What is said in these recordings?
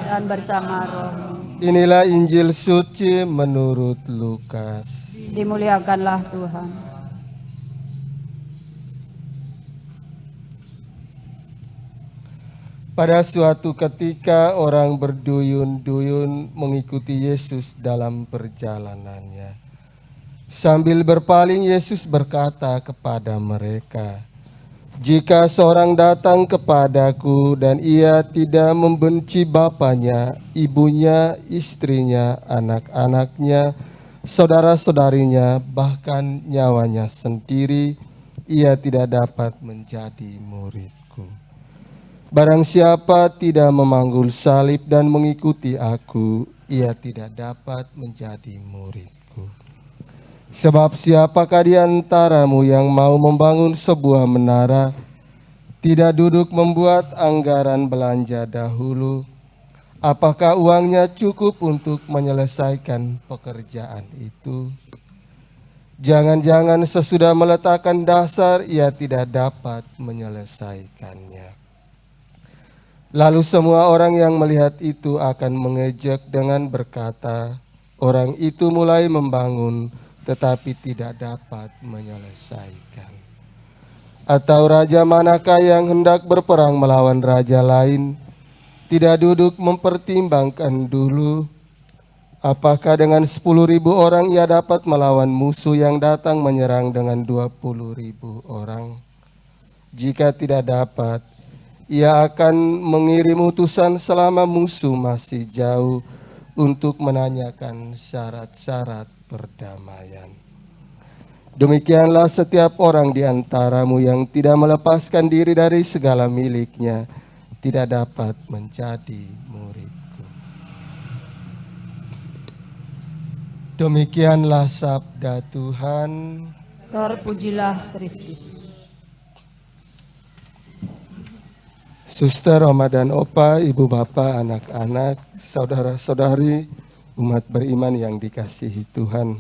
dan bersama rohmu. Inilah Injil suci menurut Lukas. Dimuliakanlah Tuhan. Pada suatu ketika orang berduyun-duyun mengikuti Yesus dalam perjalanannya. Sambil berpaling Yesus berkata kepada mereka, "Jika seorang datang kepadaku dan ia tidak membenci bapaknya, ibunya, istrinya, anak-anaknya, saudara-saudarinya, bahkan nyawanya sendiri, ia tidak dapat menjadi muridku. Barang siapa tidak memanggul salib dan mengikuti aku, ia tidak dapat menjadi muridku. Sebab siapakah di antaramu yang mau membangun sebuah menara, tidak duduk membuat anggaran belanja dahulu? Apakah uangnya cukup untuk menyelesaikan pekerjaan itu? Jangan-jangan sesudah meletakkan dasar ia tidak dapat menyelesaikannya." Lalu semua orang yang melihat itu akan mengejek dengan berkata, "Orang itu mulai membangun tetapi tidak dapat menyelesaikan." Atau raja manakah yang hendak berperang melawan raja lain, tidak duduk mempertimbangkan dulu, apakah dengan 10.000 orang ia dapat melawan musuh yang datang menyerang dengan 20.000 orang? Jika tidak dapat, ia akan mengirim utusan selama musuh masih jauh untuk menanyakan syarat-syarat perdamaian. Demikianlah setiap orang di antaramu yang tidak melepaskan diri dari segala miliknya tidak dapat menjadi muridku. Demikianlah sabda Tuhan. Terpujilah Kristus. Suster, Oma dan Opa, Ibu Bapak, anak-anak, saudara-saudari, umat beriman yang dikasihi Tuhan.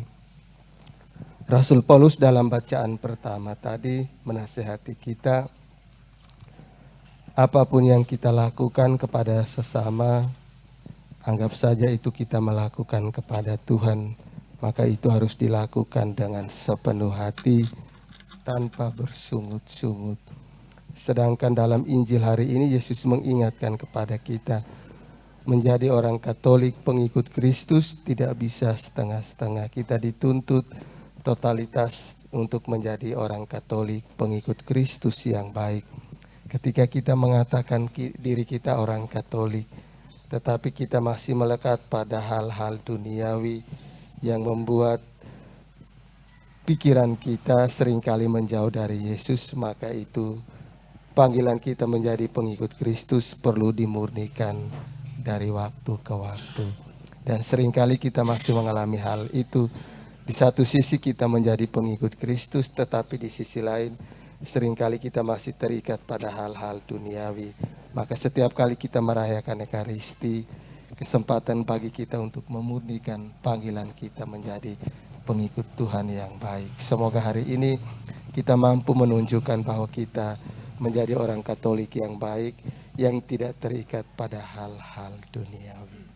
Rasul Paulus dalam bacaan pertama tadi menasihati kita, apapun yang kita lakukan kepada sesama, anggap saja itu kita melakukan kepada Tuhan, maka itu harus dilakukan dengan sepenuh hati, tanpa bersungut-sungut. Sedangkan dalam Injil hari ini Yesus mengingatkan kepada kita, menjadi orang Katolik pengikut Kristus tidak bisa setengah-setengah. Kita dituntut totalitas untuk menjadi orang Katolik pengikut Kristus yang baik. Ketika kita mengatakan diri kita orang Katolik, tetapi kita masih melekat pada hal-hal duniawi yang membuat pikiran kita seringkali menjauh dari Yesus, maka itu panggilan kita menjadi pengikut Kristus perlu dimurnikan dari waktu ke waktu. Dan seringkali kita masih mengalami hal itu. Di satu sisi kita menjadi pengikut Kristus, tetapi di sisi lain seringkali kita masih terikat pada hal-hal duniawi. Maka setiap kali kita merayakan Ekaristi, kesempatan bagi kita untuk memurnikan panggilan kita menjadi pengikut Tuhan yang baik. Semoga hari ini kita mampu menunjukkan bahwa kita menjadi orang Katolik yang baik, yang tidak terikat pada hal-hal duniawi.